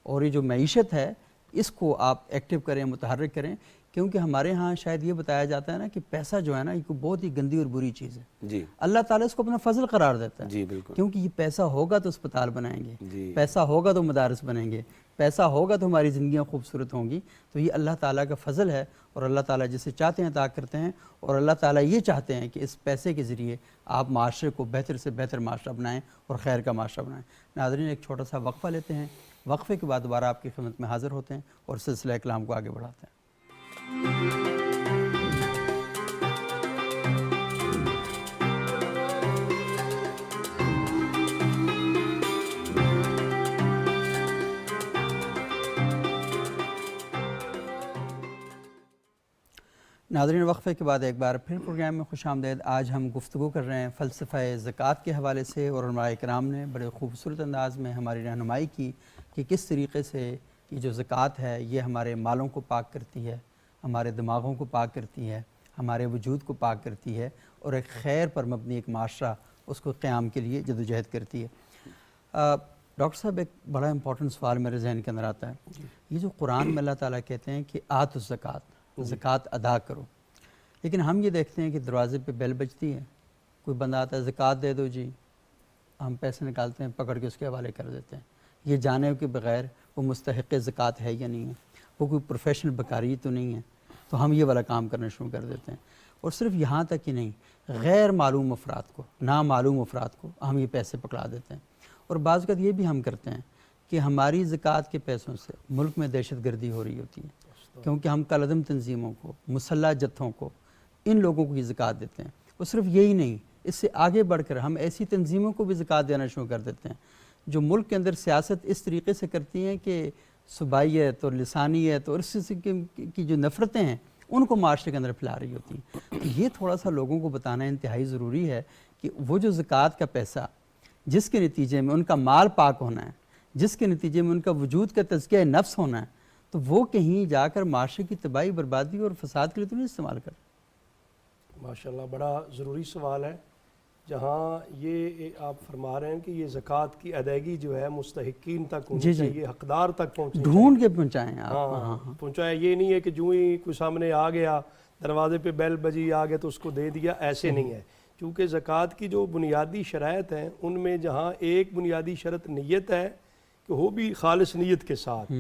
اور یہ جو معیشت ہے اس کو آپ ایکٹیو کریں، متحرک کریں، کیونکہ ہمارے ہاں شاید یہ بتایا جاتا ہے نا کہ پیسہ جو ہے نا یہ بہت ہی گندی اور بری چیز ہے. جی اللہ تعالیٰ اس کو اپنا فضل قرار دیتا ہے. جی بالکل. کیونکہ یہ پیسہ ہوگا تو اسپتال بنائیں گے, جی پیسہ ہوگا تو مدارس بنیں گے, پیسہ ہوگا تو ہماری زندگیاں خوبصورت ہوں گی. تو یہ اللہ تعالیٰ کا فضل ہے, اور اللہ تعالیٰ جسے چاہتے ہیں عطا کرتے ہیں, اور اللہ تعالیٰ یہ چاہتے ہیں کہ اس پیسے کے ذریعے آپ معاشرے کو بہتر سے بہتر معاشرہ بنائیں اور خیر کا معاشرہ بنائیں. ناظرین ایک چھوٹا سا وقفہ لیتے ہیں, وقفے کے بعد دوبارہ آپ کی خدمت میں حاضر ہوتے ہیں اور سلسلہ کلام کو آگے بڑھاتے ہیں. ناظرین وقفے کے بعد ایک بار پھر پروگرام میں خوش آمدید. آج ہم گفتگو کر رہے ہیں فلسفہ زکوٰۃ کے حوالے سے, اور علماء کرام نے بڑے خوبصورت انداز میں ہماری رہنمائی کی کہ کس طریقے سے یہ جو زکوٰۃ ہے یہ ہمارے مالوں کو پاک کرتی ہے, ہمارے دماغوں کو پاک کرتی ہے, ہمارے وجود کو پاک کرتی ہے, اور ایک خیر پر مبنی ایک معاشرہ اس کو قیام کے لیے جدوجہد کرتی ہے. ڈاکٹر صاحب ایک بڑا امپورٹنٹ سوال میرے ذہن کے اندر آتا ہے, یہ جو قرآن میں اللہ تعالیٰ کہتے ہیں کہ آت الزکوٰۃ, زکوٰۃ ادا کرو, لیکن ہم یہ دیکھتے ہیں کہ دروازے پہ بیل بجتی ہے, کوئی بندہ آتا ہے زکوٰۃ دے دو جی, ہم پیسے نکالتے ہیں پکڑ کے اس کے حوالے کر دیتے ہیں, یہ جانے کے بغیر وہ مستحق زکوٰۃ ہے یا نہیں ہے, وہ کوئی پروفیشنل بکاری تو نہیں ہے, تو ہم یہ والا کام کرنا شروع کر دیتے ہیں. اور صرف یہاں تک ہی نہیں, غیر معلوم افراد کو, نامعلوم افراد کو ہم یہ پیسے پکڑا دیتے ہیں. اور بعض اوقات یہ بھی ہم کرتے ہیں کہ ہماری زکوٰۃ کے پیسوں سے ملک میں دہشت گردی ہو رہی ہوتی ہے, کیونکہ ہم کالعدم تنظیموں کو, مسلح جتھوں کو, ان لوگوں کو یہ زکوٰۃ دیتے ہیں. اور صرف یہی نہیں, اس سے آگے بڑھ کر ہم ایسی تنظیموں کو بھی زکوٰۃ دینا شروع کر دیتے ہیں جو ملک کے اندر سیاست اس طریقے سے کرتی ہیں کہ صوبائیت اور لسانیت اور اس قسم کی جو نفرتیں ہیں ان کو معاشرے کے اندر پھیلا رہی ہوتی ہیں. یہ تھوڑا سا لوگوں کو بتانا انتہائی ضروری ہے کہ وہ جو زکوٰۃ کا پیسہ جس کے نتیجے میں ان کا مال پاک ہونا ہے, جس کے نتیجے میں ان کا وجود کا تزکیہ نفس ہونا ہے, تو وہ کہیں جا کر معاشرے کی تباہی, بربادی اور فساد کے لیے تو نہیں استعمال کر. ماشاءاللہ بڑا ضروری سوال ہے, جہاں یہ آپ فرما رہے ہیں کہ یہ زکوٰۃ کی ادائیگی جو ہے مستحقین تک ہونی چاہیے, حقدار تک پہنچنی چاہیے, ڈھونڈ کے پہنچائیں آپ. ہاں پہنچایا. یہ نہیں ہے کہ جو ہی کوئی سامنے آ گیا, دروازے پہ بیل بجی, آ گیا تو اس کو دے دیا, ایسے نہیں ہے. چونکہ زکوٰۃ کی جو بنیادی شرائط ہیں ان میں جہاں ایک بنیادی شرط نیت ہے کہ وہ بھی خالص نیت کے ساتھ,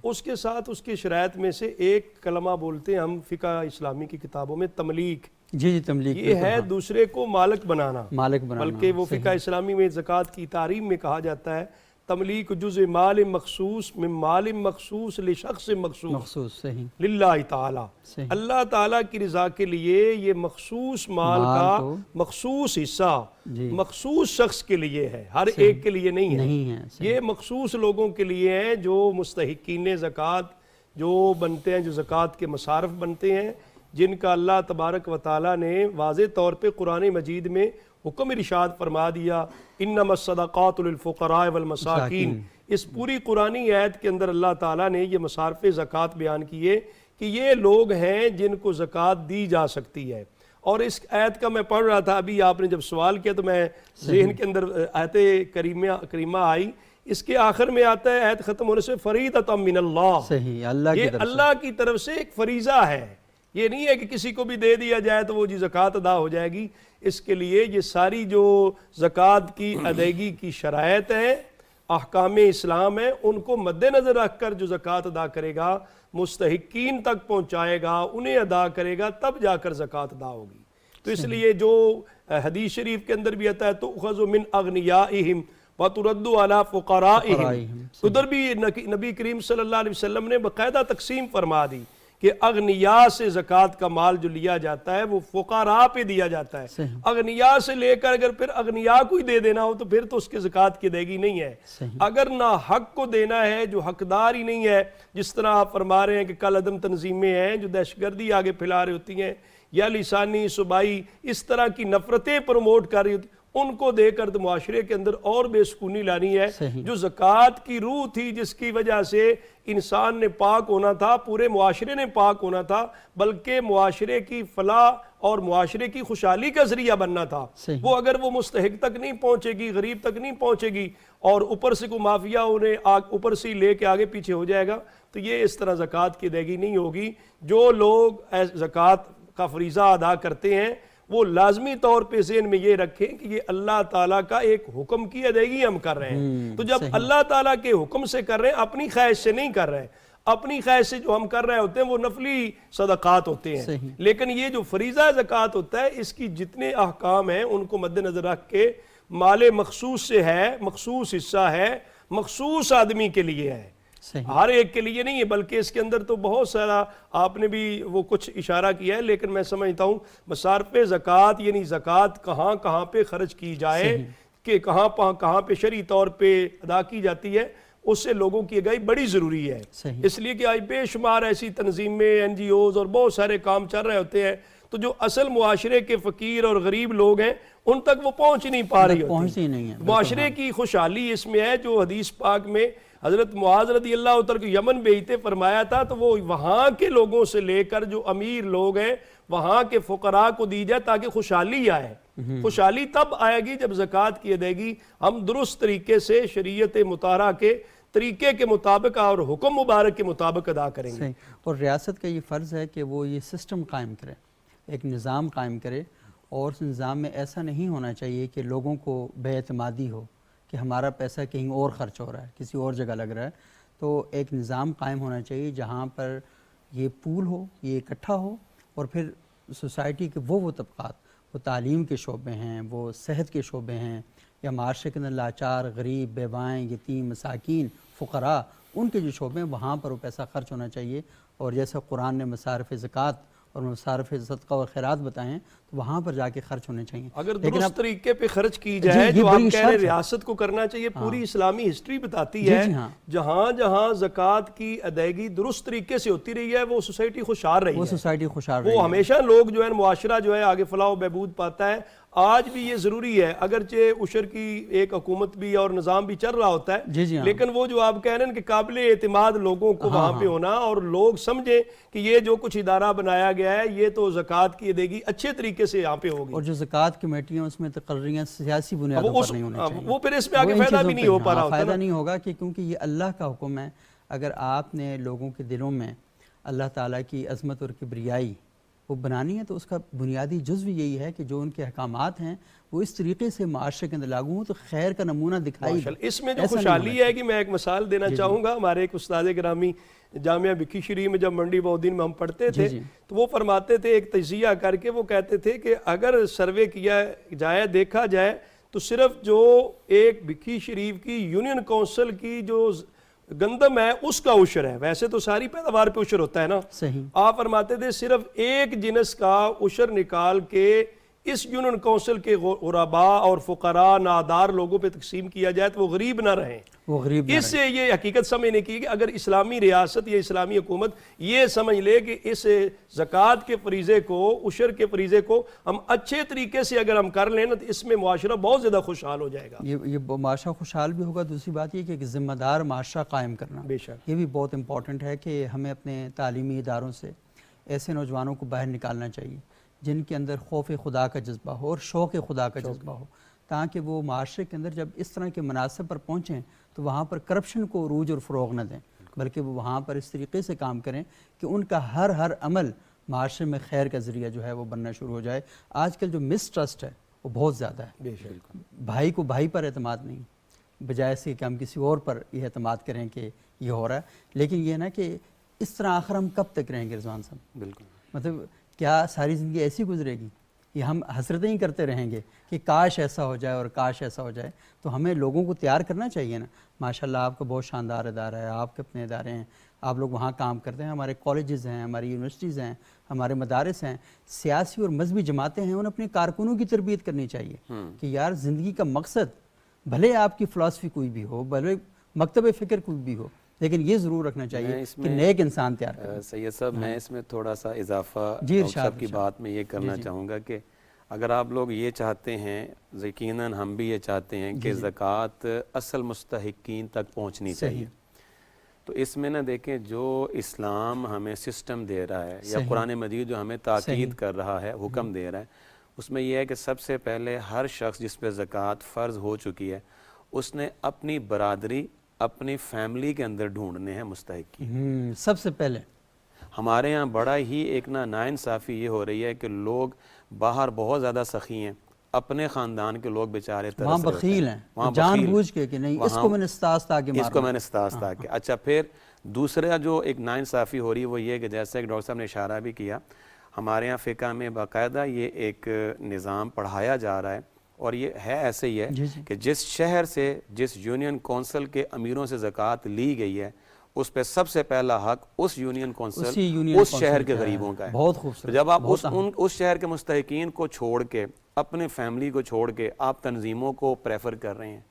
اس کے ساتھ اس کے شرائط میں سے ایک کلمہ بولتے ہیں ہم فقہ اسلامی کی کتابوں میں تملیک. جی تملیک, یہ ہے دوسرے کو مالک بنانا. بلکہ وہ فقہ اسلامی میں زکوٰۃ کی تعریم میں کہا جاتا ہے تملیک جزء مال مخصوص من مال مخصوص لشخص مخصوص للہ تعالی. اللہ تعالیٰ کی رضا کے لیے یہ مخصوص مال کا مخصوص حصہ مخصوص شخص کے لیے ہے, ہر ایک کے لیے نہیں ہے. یہ مخصوص لوگوں کے لیے ہیں جو مستحقین زکوٰۃ جو بنتے ہیں, جو زکوٰۃ کے مصارف بنتے ہیں, جن کا اللہ تبارک و تعالیٰ نے واضح طور پہ قرآن مجید میں حکم ارشاد فرما دیا, انما الصدقات للفقراء والمساکین. اس پوری قرآنی آیت کے اندر اللہ تعالیٰ نے یہ مصارف زکوٰۃ بیان کیے کہ یہ لوگ ہیں جن کو زکوٰۃ دی جا سکتی ہے. اور اس آیت کا میں پڑھ رہا تھا, ابھی آپ نے جب سوال کیا تو میں ذہن کے اندر آیت کریمہ آئی, اس کے آخر میں آتا ہے آیت ختم ہونے سے فریضۃ من اللہ, یہ اللہ کی طرف سے ایک فریضہ ہے. یہ نہیں ہے کہ کسی کو بھی دے دیا جائے تو وہ جی زکوٰۃ ادا ہو جائے گی. اس کے لیے یہ ساری جو زکوٰۃ کی ادائیگی کی شرائط ہیں, احکام اسلام ہیں, ان کو مد نظر رکھ کر جو زکوٰۃ ادا کرے گا, مستحقین تک پہنچائے گا, انہیں ادا کرے گا, تب جا کر زکوٰۃ ادا ہوگی. تو اس لیے جو حدیث شریف کے اندر بھی آتا ہے تؤخذ من اغنیائہم وترد علی فقرائہم, ادھر بھی نبی کریم صلی اللہ علیہ وسلم نے باقاعدہ تقسیم فرما دی کہ اغنیاء سے زکوٰۃ کا مال جو لیا جاتا ہے وہ فقراء پہ دیا جاتا ہے. اغنیاء سے لے کر اگر پھر اغنیاء کو ہی دے دینا ہو تو پھر تو اس کے زکوٰۃ کی ادائیگی نہیں ہے. اگر نہ حق کو دینا ہے جو حقدار ہی نہیں ہے, جس طرح آپ فرما رہے ہیں کہ کالعدم تنظیمیں ہیں جو دہشت گردی آگے پھیلا رہی ہوتی ہیں, یا لسانی صوبائی اس طرح کی نفرتیں پروموٹ کر رہی ہوتی, ان کو دے کر تو معاشرے کے اندر اور بے سکونی لانی ہے. جو زکوٰۃ کی روح تھی جس کی وجہ سے انسان نے پاک ہونا تھا, پورے معاشرے نے پاک ہونا تھا, بلکہ معاشرے کی فلاح اور معاشرے کی خوشحالی کا ذریعہ بننا تھا، صحیح۔ وہ اگر وہ مستحق تک نہیں پہنچے گی، غریب تک نہیں پہنچے گی، اور اوپر سے کوئی مافیا انہیں اوپر سے لے کے آگے پیچھے ہو جائے گا، تو یہ اس طرح زکوٰۃ کی ادائیگی نہیں ہوگی۔ جو لوگ زکوٰۃ کا فریضہ ادا کرتے ہیں وہ لازمی طور پہ ذہن میں یہ رکھیں کہ یہ اللہ تعالیٰ کا ایک حکم کی ادائیگی ہم کر رہے ہیں، تو جب اللہ تعالیٰ کے حکم سے کر رہے ہیں، اپنی خواہش سے نہیں کر رہے ہیں۔ اپنی خواہش سے جو ہم کر رہے ہوتے ہیں وہ نفلی صدقات ہوتے ہیں، لیکن یہ جو فریضہ زکوٰۃ ہوتا ہے اس کی جتنے احکام ہیں ان کو مد نظر رکھ کے مال مخصوص سے ہے، مخصوص حصہ ہے، مخصوص آدمی کے لیے ہے، ہر ایک کے لیے نہیں ہے، بلکہ اس کے اندر تو بہت سارا آپ نے بھی وہ کچھ اشارہ کیا ہے، لیکن میں سمجھتا ہوں مصارف زکوٰۃ یعنی زکوٰۃ کہاں کہاں پہ خرچ کی جائے، کہ کہاں پہ شرعی طور پہ ادا کی جاتی ہے، اس سے لوگوں کی آگاہی بڑی ضروری ہے، اس لیے کہ آج بے شمار ایسی تنظیمیں، این جی اوز اور بہت سارے کام چل رہے ہوتے ہیں، تو جو اصل معاشرے کے فقیر اور غریب لوگ ہیں ان تک وہ پہنچ نہیں پا رہی ہوتی ہیں۔ معاشرے کی خوشحالی اس میں ہے، جو حدیث پاک میں حضرت معاذ رضی اللہ عنہ کو یمن بھیجتے فرمایا تھا، تو وہ وہاں کے لوگوں سے لے کر جو امیر لوگ ہیں وہاں کے فقراء کو دی جائے تاکہ خوشحالی آئے۔ خوشحالی تب آئے گی جب زکوٰۃ کی ادائیگی ہم درست طریقے سے شریعت مطہرہ کے طریقے کے مطابق اور حکم مبارک کے مطابق ادا کریں گے۔ اور ریاست کا یہ فرض ہے کہ وہ یہ سسٹم قائم کرے، ایک نظام قائم کرے، اور اس نظام میں ایسا نہیں ہونا چاہیے کہ لوگوں کو بے اعتمادی ہو کہ ہمارا پیسہ کہیں اور خرچ ہو رہا ہے، کسی اور جگہ لگ رہا ہے۔ تو ایک نظام قائم ہونا چاہیے جہاں پر یہ پول ہو، یہ اکٹھا ہو، اور پھر سوسائٹی کے وہ طبقات، وہ تعلیم کے شعبے ہیں، وہ صحت کے شعبے ہیں، یا معاشرے کے اندر لاچار، غریب، بیوائیں، یتیم، مساکین، فقراء، ان کے جو شعبے ہیں وہاں پر وہ پیسہ خرچ ہونا چاہیے۔ اور جیسا قرآن نے مصارف زکوٰۃ اور مصارف صدقہ اور خیرات بتائے ہیں تو وہاں پر جا کے خرچ ہونے چاہیے۔ اگر درست طریقے پہ خرچ کی جائے، جو آپ کہہ رہے ہیں ریاست کو کرنا چاہیے، پوری اسلامی ہسٹری بتاتی ہے جہاں جہاں زکوٰۃ کی ادائیگی درست طریقے سے ہوتی رہی ہے وہ سوسائٹی خوشحال رہی ہے، وہ ہمیشہ لوگ جو ہے معاشرہ جو ہے آگے فلاح و بہبود پاتا ہے۔ آج بھی یہ ضروری ہے، اگرچہ عشر کی ایک حکومت بھی اور نظام بھی چل رہا ہوتا ہے، لیکن وہ جو آپ کہہ رہے ہیں کہ قابل اعتماد لوگوں کو وہاں پہ ہونا، اور لوگ سمجھیں کہ یہ جو کچھ ادارہ بنایا گیا ہے یہ تو زکوٰۃ کی ادائیگی اچھے طریقے سے یہاں پہ ہوگی، اور جو زکوٰۃ کمیٹیاں اس میں تقرریاں سیاسی بنیادوں پر نہیں ہونا چاہیے، وہ پھر اس میں آگے فائدہ بھی نہیں ہو پا رہا ہوتا، فائدہ نہیں ہوگا، کہ کیونکہ یہ اللہ کا حکم ہے۔ اگر آپ نے لوگوں کے دلوں میں اللہ تعالیٰ کی عظمت اور کبریائی وہ بنانی ہے تو اس کا بنیادی جزو یہی ہے کہ جو ان کے احکامات ہیں وہ اس طریقے سے معاشرے کے اندر لاگو ہوں تو خیر کا نمونہ دکھائی دے۔ اس میں جو خوشحالی ہے کہ میں ایک مثال دینا چاہوں گا، ہمارے ایک استاد گرامی جامعہ بھکی شریف میں جب منڈی بہودین میں ہم پڑھتے تھے تو وہ فرماتے تھے، ایک تجزیہ کر کے وہ کہتے تھے کہ اگر سروے کیا جائے، دیکھا جائے تو صرف جو ایک بھکی شریف کی یونین کونسل کی جو گندم ہے اس کا عشر ہے، ویسے تو ساری پیداوار پہ عشر ہوتا ہے نا، آپ فرماتے تھے صرف ایک جنس کا عشر نکال کے اس یونین کونسل کے غرباء اور فقراء نادار لوگوں پہ تقسیم کیا جائے تو وہ غریب نہ رہیں۔ اس سے یہ حقیقت سمجھنے کی کہ اگر اسلامی ریاست یا اسلامی حکومت یہ سمجھ لے کہ اس زکوٰۃ کے فریضے کو، عشر کے فریضے کو ہم اچھے طریقے سے اگر ہم کر لیں نا تو اس میں معاشرہ بہت زیادہ خوشحال ہو جائے گا۔ یہ معاشرہ خوشحال بھی ہوگا۔ دوسری بات یہ کہ ایک ذمہ دار معاشرہ قائم کرنا، بے شک یہ بھی بہت امپورٹنٹ ہے کہ ہمیں اپنے تعلیمی اداروں سے ایسے نوجوانوں کو باہر نکالنا چاہیے جن کے اندر خوف خدا کا جذبہ ہو اور شوق خدا کا جذبہ ہو، تاکہ وہ معاشرے کے اندر جب اس طرح کے مناصب پر پہنچیں تو وہاں پر کرپشن کو عروج اور فروغ نہ دیں، بلکہ وہ وہاں پر اس طریقے سے کام کریں کہ ان کا ہر عمل معاشرے میں خیر کا ذریعہ جو ہے وہ بننا شروع ہو جائے۔ آج کل جو مس ٹرسٹ ہے وہ بہت زیادہ ہے، بھائی کو بھائی پر اعتماد نہیں، بجائے سے کہ ہم کسی اور پر یہ اعتماد کریں کہ یہ ہو رہا ہے۔ لیکن یہ نا کہ اس طرح آخر ہم کب تک رہیں گے رضوان صاحب؟ بالکل، مطلب کیا ساری زندگی ایسی گزرے گی؟ یہ ہم حسرتیں ہی کرتے رہیں گے کہ کاش ایسا ہو جائے اور کاش ایسا ہو جائے؟ تو ہمیں لوگوں کو تیار کرنا چاہیے نا۔ ماشاءاللہ آپ کا بہت شاندار ادارہ ہے، آپ کے اپنے ادارے ہیں، آپ لوگ وہاں کام کرتے ہیں، ہمارے کالجز ہیں، ہماری یونیورسٹیز ہیں، ہمارے مدارس ہیں، سیاسی اور مذہبی جماعتیں ہیں، انہیں اپنے کارکنوں کی تربیت کرنی چاہیے کہ یار زندگی کا مقصد بھلے آپ کی فلسفی کوئی بھی ہو، بھلے مکتب فکر کوئی بھی ہو، لیکن یہ ضرور رکھنا چاہیے کہ نیک انسان تیار کریں۔ سید صاحب میں اس میں تھوڑا سا اضافہ سب کی بات میں یہ کرنا چاہوں گا کہ اگر آپ لوگ یہ چاہتے ہیں، یقیناً ہم بھی یہ چاہتے ہیں کہ زکوٰۃ اصل مستحقین تک پہنچنی چاہیے، تو اس میں نہ دیکھیں جو اسلام ہمیں سسٹم دے رہا ہے یا صحیح. قرآن مجید جو ہمیں تاکید کر رہا ہے، حکم دے رہا ہے، اس میں یہ ہے کہ سب سے پہلے ہر شخص جس پہ زکوٰۃ فرض ہو چکی ہے اس نے اپنی برادری اپنی فیملی کے اندر ڈھونڈنے ہیں مستحقین. سب سے پہلے ہمارے ہاں بڑا ہی ایک ناانصافی یہ ہو رہی ہے کہ لوگ باہر بہت زیادہ سخی ہیں، اپنے خاندان کے لوگ بیچارے ترس وہاں رہے ہوتے بخیل ہیں، جان بوجھ کے کہ نہیں اس کو میں نے استاستا کے مارنا، اس کو میں نے استاستا کے. اچھا پھر دوسرا جو ایک ناانصافی ہو رہی ہے وہ یہ کہ جیسا کہ ڈاکٹر صاحب نے اشارہ بھی کیا، ہمارے یہاں فقہ میں باقاعدہ یہ ایک نظام پڑھایا جا رہا ہے اور یہ ہے ایسے ہی ہے کہ جس شہر سے جس یونین کونسل کے امیروں سے زکوٰۃ لی گئی ہے اس پہ سب سے پہلا حق اس یونین کونسل اس شہر کے غریبوں کا ہے. بہت خوبصورت. جب آپ اس شہر کے مستحقین کو چھوڑ کے اپنے فیملی کو چھوڑ کے آپ تنظیموں کو پریفر کر رہے ہیں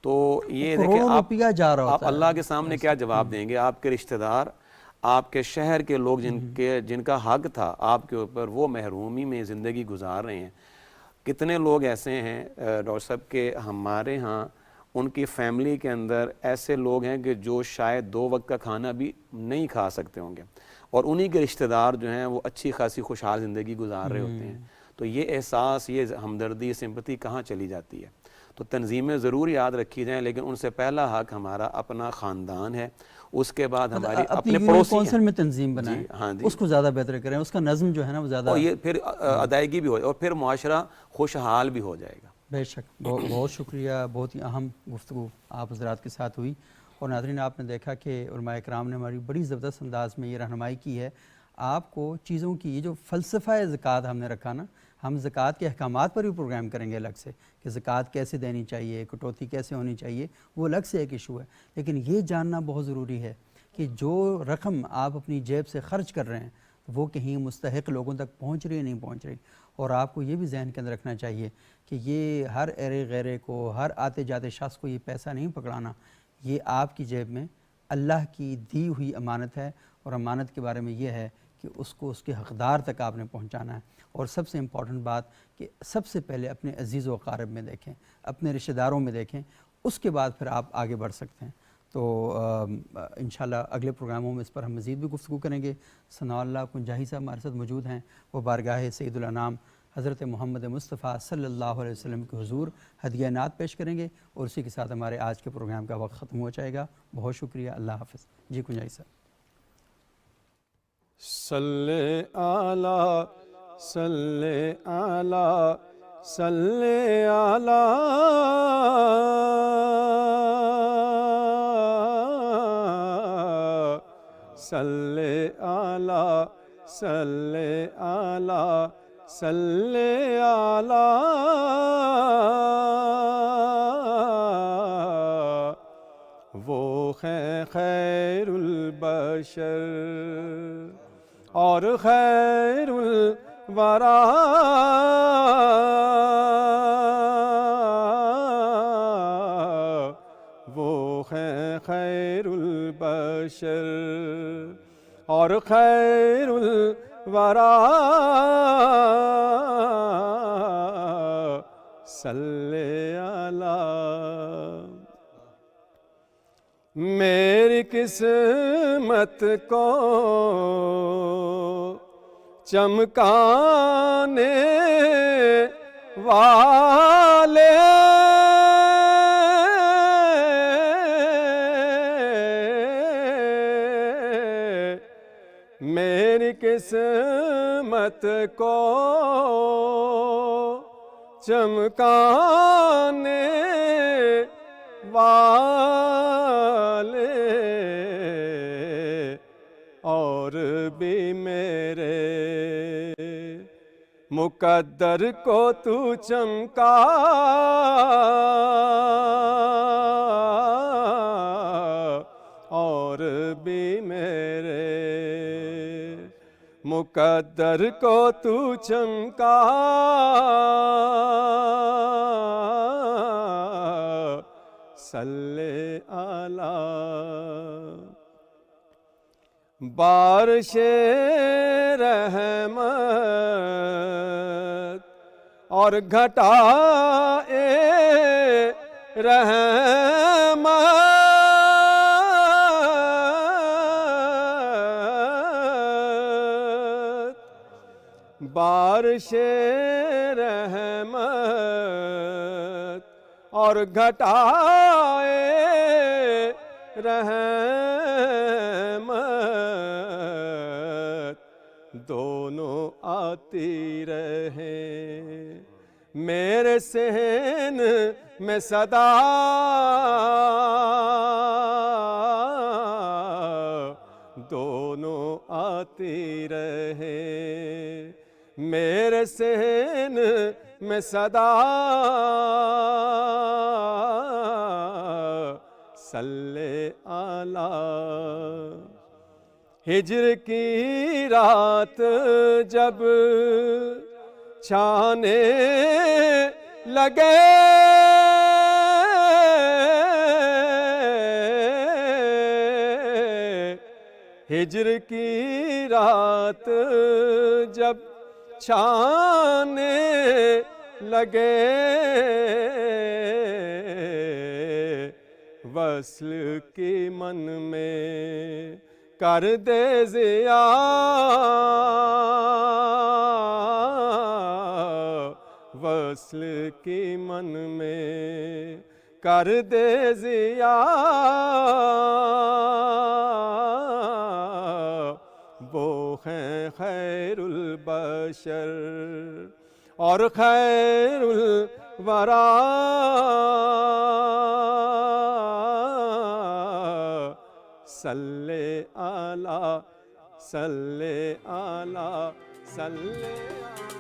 تو یہ دیکھیں آپ اللہ کے سامنے کیا جواب دیں گے. آپ کے رشتہ دار آپ کے شہر کے لوگ جن کا حق تھا آپ کے اوپر وہ محرومی میں زندگی گزار رہے ہیں. کتنے لوگ ایسے ہیں ڈاکٹر صاحب کہ ہمارے ہاں ان کی فیملی کے اندر ایسے لوگ ہیں کہ جو شاید 2 وقت کا کھانا بھی نہیں کھا سکتے ہوں گے اور انہی کے رشتہ دار جو ہیں وہ اچھی خاصی خوشحال زندگی گزار رہے ہوتے ہیں. تو یہ احساس یہ ہمدردی سمپتی کہاں چلی جاتی ہے. تو تنظیمیں ضرور یاد رکھی جائیں لیکن ان سے پہلا حق ہمارا اپنا خاندان ہے، اس کے بعد ہماری اپنے پڑوسی کونسل میں تنظیم بنائیں، اس کو زیادہ بہتر کریں، اس کا نظم جو ہے نا وہ زیادہ، اور یہ پھر ادائیگی بھی ہو اور پھر معاشرہ خوشحال بھی ہو جائے گا. بے شک. بہت شکریہ. بہت ہی اہم گفتگو آپ حضرات کے ساتھ ہوئی. اور ناظرین آپ نے دیکھا کہ علماء کرام نے ہماری بڑی زبردست انداز میں یہ رہنمائی کی ہے آپ کو چیزوں کی. یہ جو فلسفہ زکوٰۃ ہم نے رکھا نا، ہم زکوٰۃ کے احکامات پر بھی پروگرام کریں گے الگ سے کہ زکوٰۃ کیسے دینی چاہیے، کٹوتی کیسے ہونی چاہیے، وہ الگ سے ایک ایشو ہے. لیکن یہ جاننا بہت ضروری ہے کہ جو رقم آپ اپنی جیب سے خرچ کر رہے ہیں وہ کہیں مستحق لوگوں تک پہنچ رہی ہے نہیں پہنچ رہی. اور آپ کو یہ بھی ذہن کے اندر رکھنا چاہیے کہ یہ ہر ایرے غیرے کو، ہر آتے جاتے شخص کو یہ پیسہ نہیں پکڑانا، یہ آپ کی جیب میں اللہ کی دی ہوئی امانت ہے. اور امانت کے بارے میں یہ ہے کہ اس کو اس کے حقدار تک آپ نے پہنچانا ہے. اور سب سے امپورٹنٹ بات کہ سب سے پہلے اپنے عزیز و اقارب میں دیکھیں، اپنے رشتہ داروں میں دیکھیں، اس کے بعد پھر آپ آگے بڑھ سکتے ہیں. تو انشاءاللہ اگلے پروگراموں میں اس پر ہم مزید بھی گفتگو کریں گے. ثناء اللہ کنجاہی صاحب ہمارے ساتھ موجود ہیں، وہ بارگاہ سید الانام حضرت محمد مصطفیٰ صلی اللہ علیہ وسلم کے حضور ہدیہ نعت پیش کریں گے اور اسی کے ساتھ ہمارے آج کے پروگرام کا وقت ختم ہو جائے گا. بہت شکریہ. اللہ حافظ. جی کنجاہی صاحب. صلی علی صلی علی صلی علی صلی علی صلی علی صلی علی وہ ہے خیر البشر اور خیر الورا وہ ہے خیر البشر اور خیر الورا صلی علی. میری قسمت کو چمکانے والے میری قسمت کو چمکانے والے اور بھی میرے مقدر کو تو چمکا اور بھی میرے مقدر کو تو چمکا صلی علی. بارش رحمت اور گھٹائے رحمت بارش رحمت اور گھٹائے رحمت دونوں آتی رہے میرے صحن میں صدا دونوں آتی رہے میرے صحن میں صدا صلی علی ہجر کی رات جب چھانے لگے ہجر کی رات جب چھانے لگے وصل کی من میں کر دے ضیا وصل کی من میں کر دے ضیا وہ ہیں خیر البشر اور خیر الورا صلی علی صلی علی صلی علی